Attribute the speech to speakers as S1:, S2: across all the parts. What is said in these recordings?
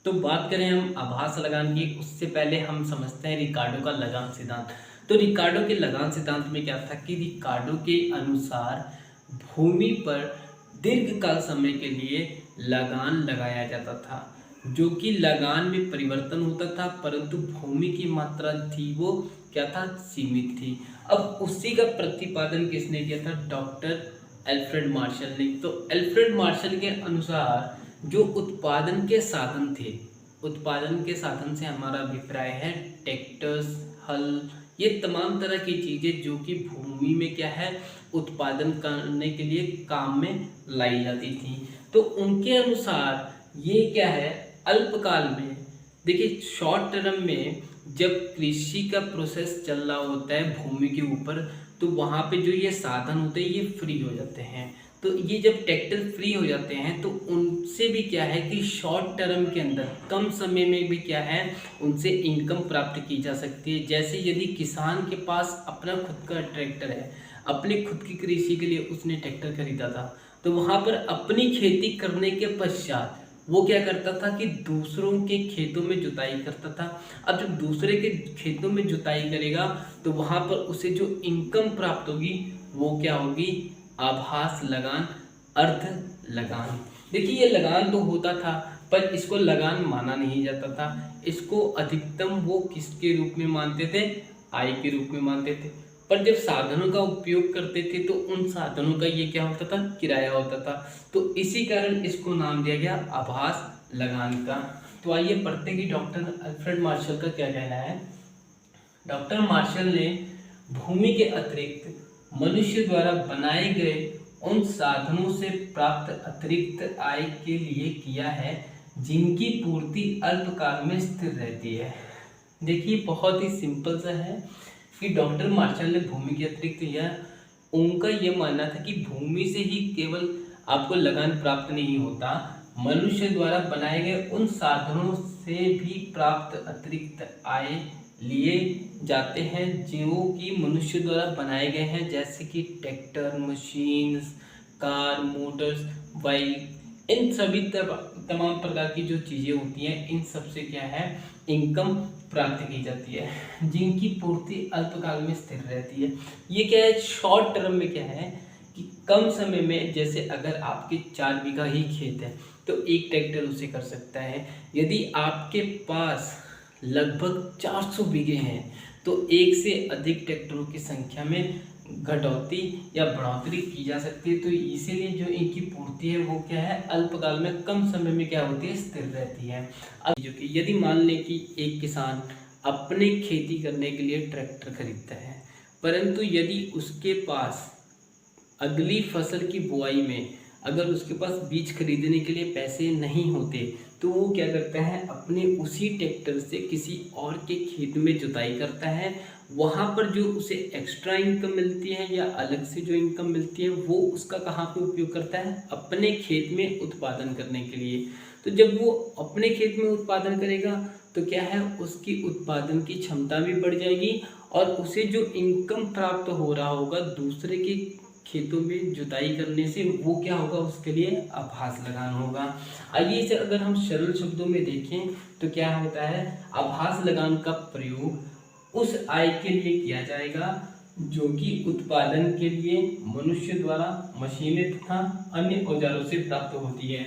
S1: तो बात करें हम आभास लगान की, उससे पहले हम समझते हैं रिकार्डो का लगान सिद्धांत। तो रिकार्डो के लगान सिद्धांत में क्या था कि रिकार्डो के अनुसार भूमि पर दीर्घकाल समय के लिए लगान लगाया जाता था, जो कि लगान में परिवर्तन होता था, परंतु भूमि की मात्रा थी वो क्या था, सीमित थी। अब उसी का प्रतिपादन किसने किया था, डॉक्टर एल्फ्रेड मार्शल ने। तो एल्फ्रेड मार्शल के अनुसार जो उत्पादन के साधन थे, उत्पादन के साधन से हमारा अभिप्राय है ट्रैक्टर्स, हल, ये तमाम तरह की चीज़ें जो कि भूमि में क्या है, उत्पादन करने के लिए काम में लाई जाती थी। तो उनके अनुसार ये क्या है, अल्पकाल में, देखिए शॉर्ट टर्म में जब कृषि का प्रोसेस चल रहा होता है भूमि के ऊपर, तो वहाँ पे जो ये साधन होते हैं ये फ्री हो जाते हैं। तो ये जब ट्रैक्टर फ्री हो जाते हैं तो उनसे भी क्या है कि शॉर्ट टर्म के अंदर कम समय में भी क्या है, उनसे इनकम प्राप्त की जा सकती है। जैसे यदि किसान के पास अपना खुद का ट्रैक्टर है, अपनी खुद की कृषि के लिए उसने ट्रैक्टर खरीदा था, तो वहाँ पर अपनी खेती करने के पश्चात वो क्या करता था कि दूसरों के खेतों में जुताई करता था। अब जब दूसरे के खेतों में जुताई करेगा तो वहाँ पर उसे जो इनकम प्राप्त होगी वो क्या होगी, आभास लगान, अर्ध लगान। देखिए ये लगान तो होता था पर इसको लगान माना नहीं जाता था। इसको अधिकतम वो किसके रूप में मानते थे, आय के रूप में मानते थे। पर जब साधनों का उपयोग करते थे तो उन साधनों का ये क्या होता था, किराया होता था। तो इसी कारण इसको नाम दिया गया आभास लगान का। तो आइए पढ़ते हैं कि डॉक्टर अल्फ्रेड मार्शल का क्या कहना है। डॉक्टर मार्शल ने भूमि के अतिरिक्त मनुष्य द्वारा बनाए गए उन साधनों से प्राप्त अतिरिक्त आय के लिए किया है जिनकी पूर्ति अल्पकाल में स्थिर रहती है। देखिए बहुत ही सिंपल सा है कि डॉक्टर मार्शल ने भूमि के अतिरिक्त यह, उनका यह मानना था कि भूमि से ही केवल आपको लगान प्राप्त नहीं होता, मनुष्य द्वारा बनाए गए उन साधनों से भी प्राप्त अतिरिक्त आय लिए जाते हैं जो कि मनुष्य द्वारा बनाए गए हैं, जैसे कि tractor, machines, car, motors, bike, इन सभी तमाम प्रकार की जो चीज़ें होती हैं इन सब से क्या है, इनकम प्राप्त की जाती है जिनकी पूर्ति अल्पकाल में स्थिर रहती है। ये क्या है, शॉर्ट टर्म में क्या है कि कम समय में, जैसे अगर आपके 4 बीघा ही खेत है तो एक ट्रैक्टर उसे कर सकता है। यदि आपके पास लगभग 400 बीघे हैं तो एक से अधिक ट्रैक्टरों की संख्या में घटौती या बढ़ोतरी की जा सकती है। तो इसीलिए जो इनकी पूर्ति है वो क्या है, अल्पकाल में कम समय में क्या होती है, स्थिर रहती है। अब जो कि यदि मान लें कि एक किसान अपने खेती करने के लिए ट्रैक्टर खरीदता है, परंतु यदि उसके पास अगली फसल की बुआई में अगर उसके पास बीज खरीदने के लिए पैसे नहीं होते तो वो क्या करता है, अपने उसी ट्रैक्टर से किसी और के खेत में जुताई करता है। वहाँ पर जो उसे एक्स्ट्रा इनकम मिलती है या अलग से जो इनकम मिलती है वो उसका कहाँ पे उपयोग करता है, अपने खेत में उत्पादन करने के लिए। तो जब वो अपने खेत में उत्पादन करेगा तो क्या है, उसकी उत्पादन की क्षमता भी बढ़ जाएगी और उसे जो इनकम प्राप्त हो रहा होगा दूसरे के खेतों में जुताई करने से, वो क्या होगा, उसके लिए आभास लगान होगा। आइए इसे अगर हम सरल शब्दों में देखें तो क्या होता है, आभास लगान का प्रयोग उस आय के लिए किया जाएगा जो कि उत्पादन के लिए मनुष्य द्वारा मशीनें तथा अन्य औजारों से प्राप्त होती है।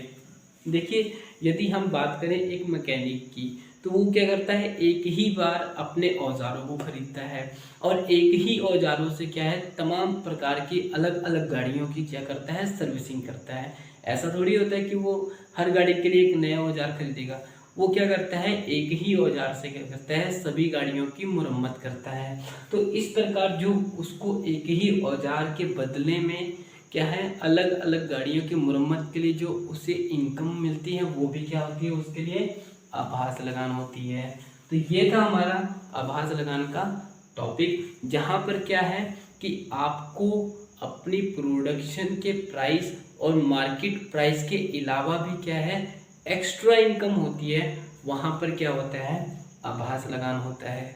S1: देखिए यदि हम बात करें एक मैकेनिक की तो वो क्या करता है, एक ही बार अपने औजारों को खरीदता है और एक ही औजारों से क्या है, तमाम प्रकार की अलग अलग गाड़ियों की क्या करता है, सर्विसिंग करता है। ऐसा थोड़ी होता है कि वो हर गाड़ी के लिए एक नया औजार खरीदेगा। वो क्या करता है, एक ही औजार से क्या करता है, सभी गाड़ियों की मुरम्मत करता है। तो इस प्रकार जो उसको एक ही औजार के बदले में क्या है, अलग अलग गाड़ियों की मुरम्मत के लिए जो उसे इनकम मिलती है वो भी क्या होती है, उसके लिए आभास लगान होती है। तो ये था हमारा आभास लगान का टॉपिक, जहाँ पर क्या है कि आपको अपनी प्रोडक्शन के प्राइस और मार्केट प्राइस के अलावा भी क्या है, एक्स्ट्रा इनकम होती है, वहाँ पर क्या होता है, आभास लगान होता है।